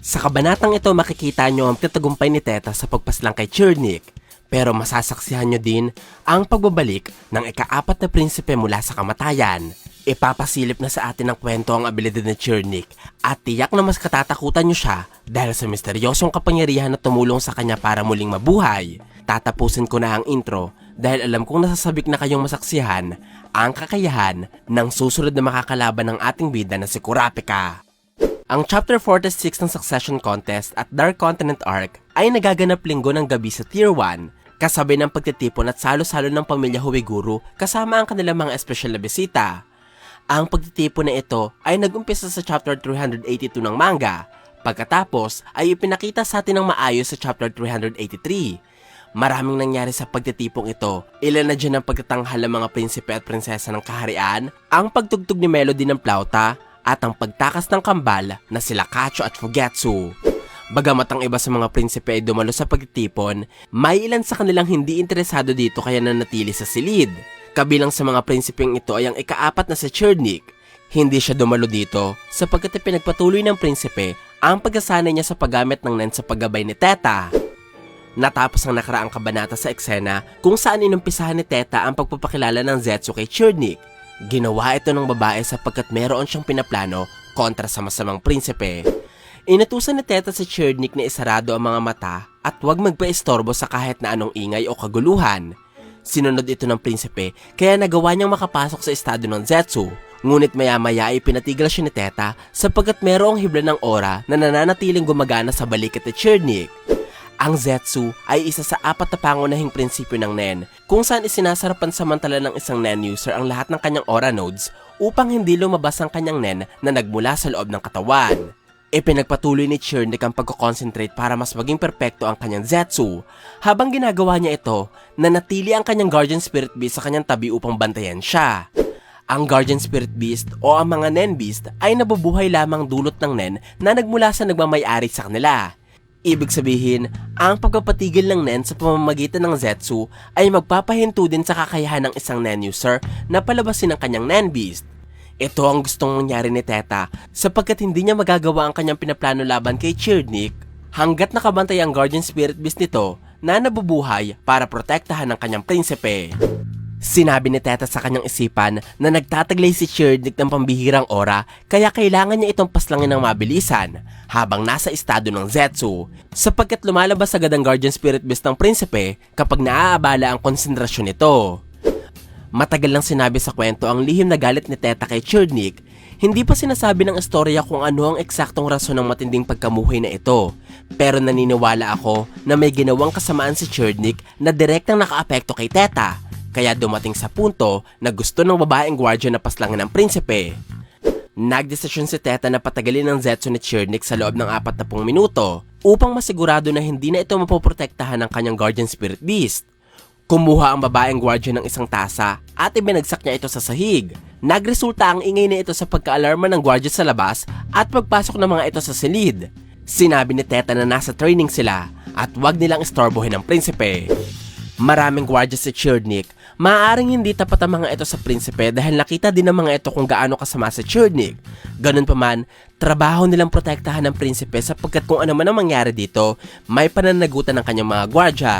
Sa kabanatang ito makikita nyo ang tatagumpay ni Teta sa pagpaslang kay Chernik, pero masasaksihan nyo din ang pagbabalik ng ika-4 na prinsipe mula sa kamatayan. Ipapasilip na sa atin ng kwento ang abilidad ni Chernik at tiyak na mas katatakutan nyo siya dahil sa misteryosong kapangyarihan na tumulong sa kanya para muling mabuhay. Tatapusin ko na ang intro dahil alam kong nasasabik na kayong masaksihan ang kakayahan ng susunod na makakalaban ng ating bida na si Kurapika. Ang Chapter 46 ng Succession Contest at Dark Continent Arc ay nagaganap linggo ng gabi sa Tier 1, kasabay ng pagtitipon at salo-salo ng pamilya Huiguru kasama ang kanilang mga espesyal na bisita. Ang pagtitipon na ito ay nag-umpisa sa Chapter 382 ng manga, pagkatapos ay ipinakita sa atin ng maayos sa Chapter 383. Maraming nangyari sa pagtitipong ito, ilan na dyan ang pagtatanghal ng mga prinsipe at prinsesa ng kaharian, ang pagtugtog ni Melody ng plauta, at ang pagtakas ng kambal na sila Kacho at Fugetsu. Bagamat ang iba sa mga prinsipe ay dumalo sa pagtitipon, may ilan sa kanilang hindi interesado dito kaya nanatili sa silid. Kabilang sa mga prinsipeng ito ay ang ika-4 na si Chernik. Hindi siya dumalo dito sapagkat pinagpatuloy ng prinsipe ang pagkasanay niya sa paggamit ng nen sa paggabay ni Teta. Natapos ang nakaraang kabanata sa eksena kung saan inumpisahan ni Teta ang pagpapakilala ng Zetsu kay Chernik. Ginawa ito ng babae sapagkat meron siyang pinaplano kontra sa masamang prinsipe. Inutusan ni Teta si Chernik na isarado ang mga mata at huwag magpaistorbo sa kahit na anong ingay o kaguluhan. Sinunod ito ng prinsipe kaya nagawa niyang makapasok sa estado ng Zetsu. Ngunit maya-maya ay pinatigil siya ni Teta sapagkat merong hibla ng aura na nananatiling gumagana sa balikat ni Chernik. Ang Zetsu ay isa sa 4 na pangunahing prinsipyo ng Nen kung saan isinasarapan samantala ng isang Nen user ang lahat ng kanyang aura nodes upang hindi lumabas ang kanyang Nen na nagmula sa loob ng katawan. Ipinagpatuloy ni Chernik ang pagko-concentrate para mas maging perpekto ang kanyang Zetsu. Habang ginagawa niya ito, nanatili ang kanyang Guardian Spirit Beast sa kanyang tabi upang bantayan siya. Ang Guardian Spirit Beast o ang mga Nen Beast ay nabubuhay lamang dulot ng Nen na nagmula sa nagmamay-ari sa kanila. Ibig sabihin, ang pagpapatigil ng Nen sa pamamagitan ng Zetsu ay magpapahinto din sa kakayahan ng isang Nen user na palabasin ang kanyang Nen Beast. Ito ang gustong mangyari ni Teta sapagkat hindi niya magagawa ang kanyang pinaplano laban kay Chernik hanggat nakabantay ang Guardian Spirit Beast nito na nabubuhay para protektahan ang kanyang prinsipe. Sinabi ni Teta sa kanyang isipan na nagtataglay si Chernik ng pambihirang aura kaya kailangan niya itong paslangin ng mabilisan habang nasa estado ng Zetsu sapagkat lumalabas agad ang Guardian Spirit Beast ng prinsipe kapag naaabala ang konsentrasyon nito. Matagal lang sinabi sa kwento ang lihim na galit ni Teta kay Chernik. Hindi pa sinasabi ng istorya kung ano ang eksaktong rason ng matinding pagkamuhay na ito. Pero naniniwala ako na may ginawang kasamaan si Chernik na direktang nakaapekto kay Teta. Kaya dumating sa punto na gusto ng babaeng gwardiya na paslangin ng prinsipe. Nagdesisyon si Teta na patagalin ang Zetsu ni Chernik sa loob ng 40 minuto upang masigurado na hindi na ito mapoprotektahan ng kanyang Guardian Spirit Beast. Kumuha ang babaeng gwardiya ng isang tasa at ibinagsak niya ito sa sahig. Nagresulta ang ingay na ito sa pagka-alarma ng gwardiya sa labas at pagpasok ng mga ito sa silid. Sinabi ni Teta na nasa training sila at huwag nilang istorbohin ang prinsipe. Maraming gwardiya si Chernik. Maaaring hindi tapat ang mga ito sa prinsipe dahil nakita din ng mga ito kung gaano kasama si Chernik. Ganun pa man, trabaho nilang protektahan ng prinsipe sapagkat kung ano man ang mangyari dito, may pananagutan ng kanyang mga gwardiya.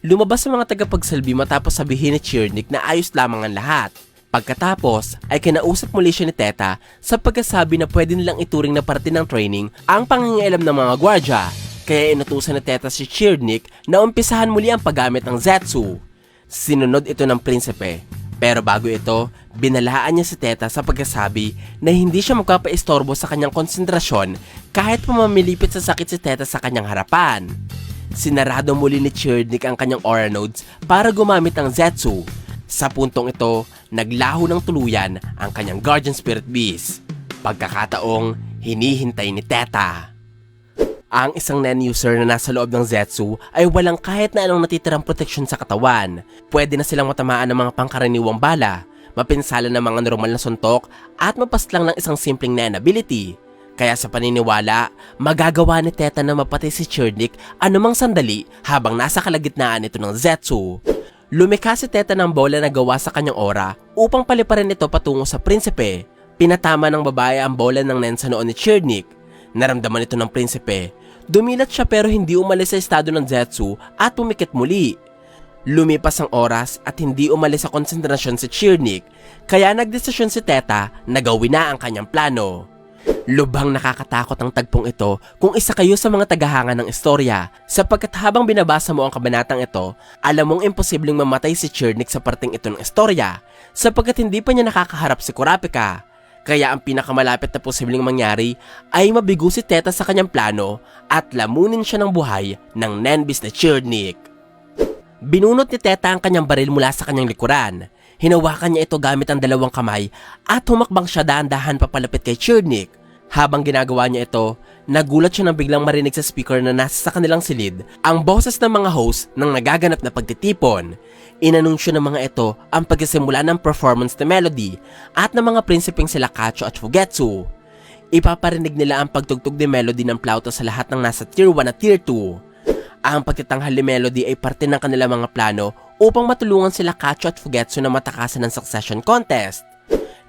Lumabas ang mga tagapagsalbi matapos sabihin ni Chernik na ayos lamang ang lahat. Pagkatapos ay kinausap muli siya ni Teta sa pagkasabi na pwede nilang ituring na parte ng training ang pangingialam ng mga gwardiya. Kaya inutusan ni Teta si Chernik na umpisahan muli ang paggamit ng Zetsu. Sinunod ito ng prinsipe. Pero bago ito, binalaan niya si Teta sa pagkasabi na hindi siya magpapaistorbo sa kanyang konsentrasyon kahit pumamilipit sa sakit si Teta sa kanyang harapan. Sinarado muli ni Chernik ang kanyang aura nodes para gumamit ng Zetsu. Sa puntong ito, naglaho ng tuluyan ang kanyang Guardian Spirit Beast. Pagkakataong hinihintay ni Teta. Ang isang Nen user na nasa loob ng Zetsu ay walang kahit na anong natitirang proteksyon sa katawan. Pwede na silang matamaan ng mga pangkaraniwang bala, mapinsala ng mga normal na suntok at mapaslang ng isang simpleng Nen ability. Kaya sa paniniwala, magagawa ni Teta na mapatay si Chernik anumang sandali habang nasa kalagitnaan ito ng Zetsu. Lumikha si Teta ng bola na gawa sa kanyang aura upang paliparin ito patungo sa prinsipe. Pinatama ng babae ang bola ng Nen sa noo ni Chernik. Naramdaman ito ng prinsipe. Dumilat siya pero hindi umalis sa estado ng Zetsu at pumikit muli. Lumipas ang oras at hindi umalis sa konsentrasyon si Chirnik, kaya nagdesisyon si Teta na gawin na ang kanyang plano. Lubhang nakakatakot ang tagpong ito kung isa kayo sa mga tagahanga ng istorya, sapagkat habang binabasa mo ang kabanatang ito, alam mong imposibleng mamatay si Chirnik sa parting ito ng istorya, sapagkat hindi pa niya nakakaharap si Kurapika. Kaya ang pinakamalapit na posibleng mangyari ay mabigo si Teta sa kanyang plano at lamunin siya ng buhay ng Nenbis na Chirnik. Binunot ni Teta ang kanyang baril mula sa kanyang likuran. Hinawakan niya ito gamit ang dalawang kamay at humakbang siya dahan-dahan papalapit kay Chirnik. Habang ginagawa niya ito, nagulat siya nang biglang marinig sa speaker na nasa sa kanilang silid ang boses ng mga host ng nagaganap na pagtitipon. Inanunsyo ng mga ito ang pagsisimula ng performance na Melody at ng mga prinsipeng sila Kacho at Fugetsu. Ipaparinig nila ang pagtugtog ni Melody ng plauta sa lahat ng nasa Tier 1 at Tier 2. Ang pagtitanghal ni Melody ay parte ng kanilang mga plano upang matulungan sila Kacho at Fugetsu na matakasan ng succession contest.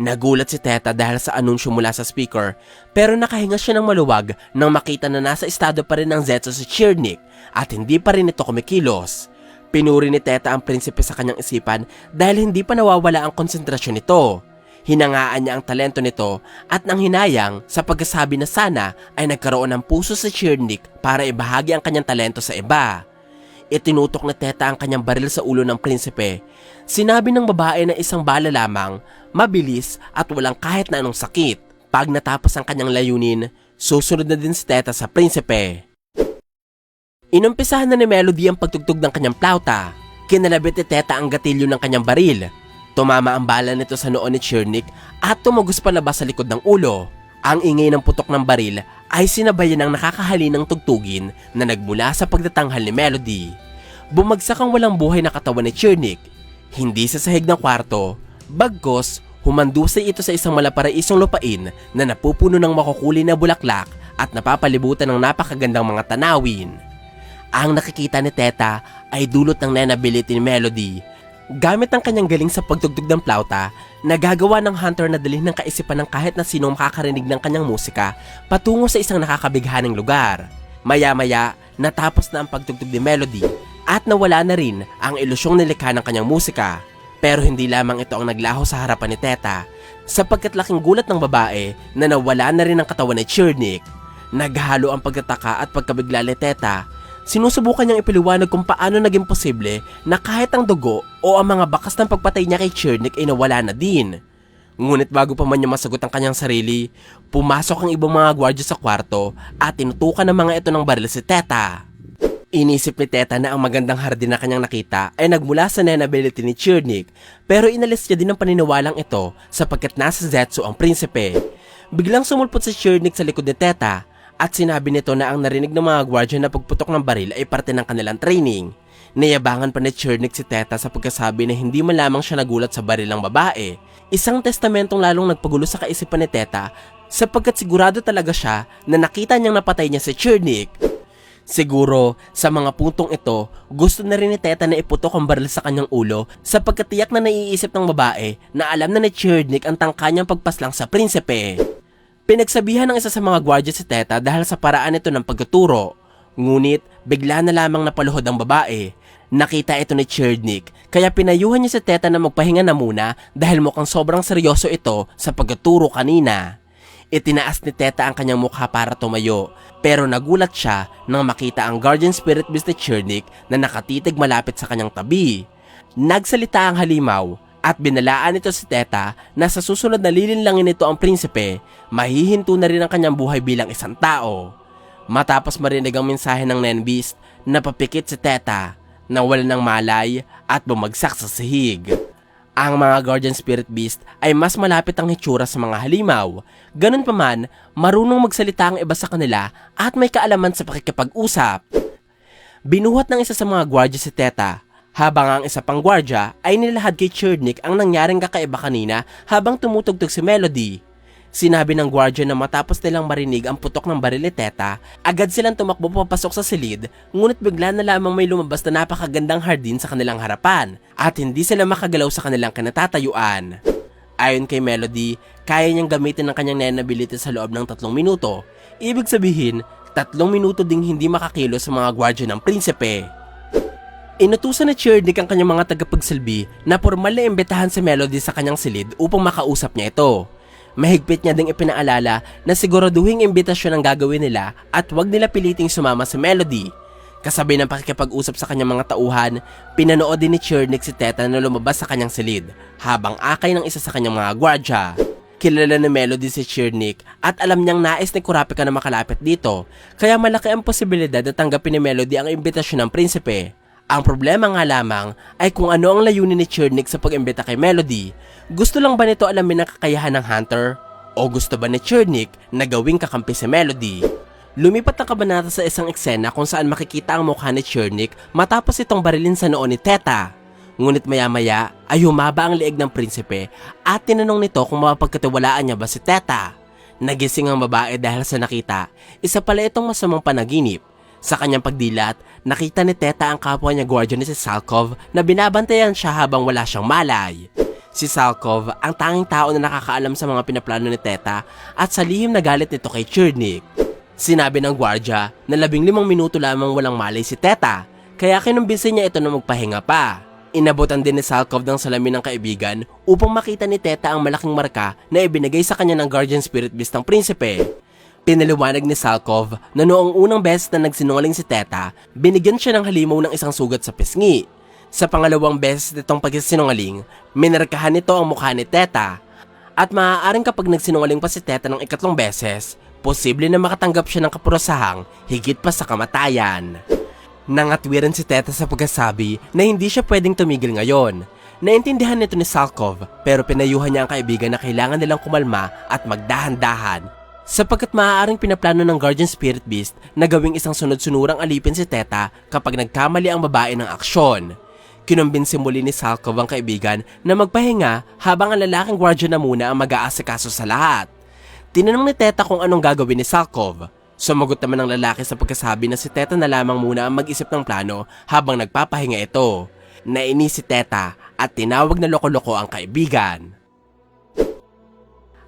Nagulat si Teta dahil sa anunsyo mula sa speaker, pero nakahinga siya ng maluwag nang makita na nasa estado pa rin ng Zetsu si Chirnik at hindi pa rin ito kumikilos. Pinuri ni Teta ang prinsipe sa kanyang isipan dahil hindi pa nawawala ang konsentrasyon nito. Hinangaan niya ang talento nito at nang hinayang sa pagkasabi na sana ay nagkaroon ng puso si Chirnik para ibahagi ang kanyang talento sa iba. Itinutok ni Teta ang kanyang baril sa ulo ng prinsipe. Sinabi ng babae na isang bala lamang, mabilis at walang kahit na anong sakit. Pag natapos ang kanyang layunin, susunod na din si Teta sa prinsipe. Inumpisahan na ni Melody ang pagtugtog ng kanyang plauta. Kinalabit ni Teta ang gatilyo ng kanyang baril. Tumama ang bala nito sa noo ni Chirnik at tumugos palabas sa likod ng ulo. Ang ingay ng putok ng baril ay sinabayan ng nakakahalinang tugtugin na nagmula sa pagtatanghal ni Melody. Bumagsak ang walang buhay na katawan ni Chirnik. Hindi sa sahig ng kwarto, bagkos humandusay ito sa isang malaparaisong lupain na napupuno ng makukulay na bulaklak at napapalibutan ng napakagandang mga tanawin. Ang nakikita ni Teta ay dulot ng nenability ni Melody. Gamit ang kanyang galing sa pagtugtog ng plauta, nagagawa ng hunter na dalhin ng kaisipan ng kahit na sino makakarinig ng kanyang musika patungo sa isang nakakabighaning lugar. Maya-maya, natapos na ang pagtugtog ni Melody at nawala na rin ang ilusyong nilikha ng kanyang musika. Pero hindi lamang ito ang naglaho sa harapan ni Teta, sapagkat laking gulat ng babae na nawala na rin ang katawan ni Chirnik. Naghalo ang pagtataka at pagkabigla ni Teta. Sinusubukan niyang ipaliwanag kung paano naging posible na kahit ang dugo o ang mga bakas ng pagpatay niya kay Chirnik ay nawala na din. Ngunit bago pa man niya masagot ang kanyang sarili, pumasok ang ibang mga gwardya sa kwarto at tinutukan ng mga ito ng baril si Teta. Inisip ni Teta na ang magandang hardin na kanyang nakita ay nagmula sa nenability ni Chirnik, pero inalis niya din ang paniniwalang ito sapagkat nasa Zetsu ang prinsipe. Biglang sumulpot si Chirnik sa likod ni Teta at sinabi nito na ang narinig ng mga gwardya na pagputok ng baril ay parte ng kanilang training. Nayabangan pa ni Chirnik si Teta sa pagkasabi na hindi man lamang siya nagulat sa baril ng babae. Isang testamentong lalong nagpagulo sa kaisipan ni Teta sapagkat sigurado talaga siya na nakita niyang napatay niya si Chirnik. Siguro, sa mga puntong ito, gusto na rin ni Teta na iputok ang baril sa kanyang ulo sapagkat tiyak na naiisip ng babae na alam na ni Chirnik ang tangka niyang pagpaslang sa prinsipe. Pinagsabihan ng isa sa mga gwardya si Teta dahil sa paraan nito ng pagtuturo. Ngunit, bigla na lamang napaluhod ang babae. Nakita ito ni Chirnik, kaya pinayuhan niya si Teta na magpahinga na muna dahil mukhang sobrang seryoso ito sa pagtuturo kanina. Itinaas ni Teta ang kanyang mukha para tumayo, pero nagulat siya nang makita ang guardian spirit beast ni Chirnik na nakatitig malapit sa kanyang tabi. Nagsalita ang halimaw at binalaan nito si Teta na sa susunod na lilinlangin nito ang prinsipe, mahihinto na rin ang kanyang buhay bilang isang tao. Matapos marinig ang mensahe ng Nenbeast, napapikit si Teta, nawala ng malay at bumagsak sa sahig. Ang mga guardian spirit beast ay mas malapit ang hitsura sa mga halimaw. Ganun pa man, marunong magsalita ang iba sa kanila at may kaalaman sa pakikipag-usap. Binuhat ng isa sa mga gwardya si Teta, habang ang isa pang gwardya ay nilahad kay Chirnik ang nangyaring kakaiba kanina habang tumutugtog si Melody. Sinabi ng gwardya na matapos nilang marinig ang putok ng baril ni Teta, agad silang tumakbo papasok sa silid, ngunit bigla na lamang may lumabas na napakagandang hardin sa kanilang harapan at hindi sila makagalaw sa kanilang kinatatayuan. Ayon kay Melody, kaya niyang gamitin ang kanyang nenability sa loob ng 3 minuto. Ibig sabihin, 3 minuto ding hindi makakilos sa mga gwardya ng prinsipe. Inutusan ni Chernik ang kanyang mga tagapagsilbi na formal na imbitahan si Melody sa kanyang silid upang makausap niya ito. Mahigpit niya ding ipinaalala na siguraduhing imbitasyon ang gagawin nila at huwag nila piliting sumama si Melody. Kasabay ng pakikipag-usap sa kanyang mga tauhan, pinanood din ni Chernik si Teta na lumabas sa kanyang silid habang akay ng isa sa kanyang mga gwardya. Kilala ni Melody si Chernik at alam niyang nais ni Kurapika na makalapit dito, kaya malaki ang posibilidad na tanggapin ni Melody ang imbitasyon ng prinsipe. Ang problema nga lamang ay kung ano ang layunin ni Chernik sa pag-imbita kay Melody. Gusto lang ba nito alamin ang kakayahan ng Hunter? O gusto ba ni Chernik na gawing kakampi si Melody? Lumipat ang kabanata sa isang eksena kung saan makikita ang mukha ni Chernik matapos itong barilin sa noo ni Teta. Ngunit maya-maya ay humaba ang liig ng prinsipe at tinanong nito kung mapagkatiwalaan niya ba si Teta. Nagising ang babae dahil sa nakita, isa pala itong masamang panaginip. Sa kanyang pagdilat, nakita ni Teta ang kapwa niya gwardiya ni si Salkov na binabantayan siya habang wala siyang malay. Si Salkov ang tanging tao na nakakaalam sa mga pinaplano ni Teta at sa lihim na galit nito kay Chernik. Sinabi ng gwardiya na 15 minuto lamang walang malay si Teta, kaya kinumbinsin niya ito na magpahinga pa. Inabutan din ni Salkov ng salamin ng kaibigan upang makita ni Teta ang malaking marka na ibinigay sa kanya ng Guardian Spirit Beast ng prinsipe. Pinaliwanag ni Salkov na noong unang beses na nagsinungaling si Teta, binigyan siya ng halimaw ng isang sugat sa pisngi. Sa pangalawang beses nitong pagsinungaling, minarkahan nito ang mukha ni Teta. At maaaring kapag nagsinungaling pa si Teta ng 2 beses, posible na makatanggap siya ng kaparusahang higit pa sa kamatayan. Nangatwiran si Teta sa pagkasabi na hindi siya pwedeng tumigil ngayon. Naintindihan nito ni Salkov pero pinayuhan niya ang kaibigan na kailangan nilang kumalma at magdahan-dahan, sapagkat maaaring pinaplano ng Guardian Spirit Beast na gawing isang sunod-sunurang alipin si Teta kapag nagkamali ang babae ng aksyon. Kinumbinsi muli ni Salkov ang kaibigan na magpahinga habang ang lalaking gwardya na muna ang mag-aasikaso sa lahat. Tinanong ni Teta kung anong gagawin ni Salkov. Sumagot naman ng lalaki sa pagkasabi na si Teta na lamang muna ang mag-isip ng plano habang nagpapahinga ito. Nainis si Teta at tinawag na loko-loko ang kaibigan.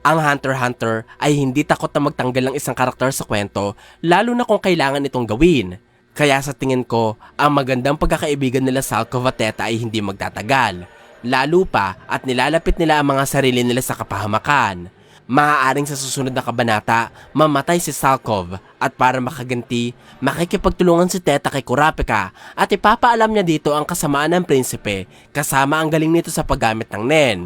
Ang Hunter x Hunter ay hindi takot na magtanggal ng isang karakter sa kwento, lalo na kung kailangan itong gawin. Kaya sa tingin ko, ang magandang pagkakaibigan nila Salkov at Teta ay hindi magtatagal, lalo pa at nilalapit nila ang mga sarili nila sa kapahamakan. Maaaring sa susunod na kabanata, mamatay si Salkov at para makaganti, makikipagtulungan si Teta kay Kurapika at ipapaalam niya dito ang kasamaan ng prinsipe kasama ang galing nito sa paggamit ng Nen.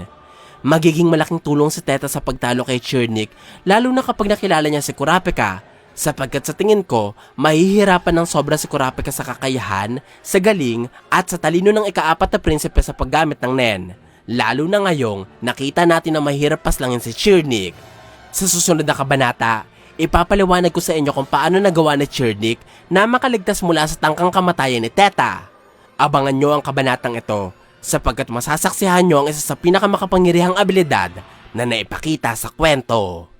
Magiging malaking tulong si Teta sa pagtalo kay Chernik, lalo na kapag nakilala niya si Kurapika, sapagkat sa tingin ko, mahihirapan ng sobra si Kurapika sa kakayahan, sa galing at sa talino ng ika-4 na prinsipe sa paggamit ng Nen. Lalo na ngayong nakita natin na mahirap paslangin si Chernik. Sa susunod na kabanata, ipapaliwanag ko sa inyo kung paano nagawa ni Chernik na makaligtas mula sa tangkang kamatayan ni Teta. Abangan nyo ang kabanatang ito, sapagkat masasaksihan nyo ang isa sa pinakamakapangyarihang abilidad na naipakita sa kwento.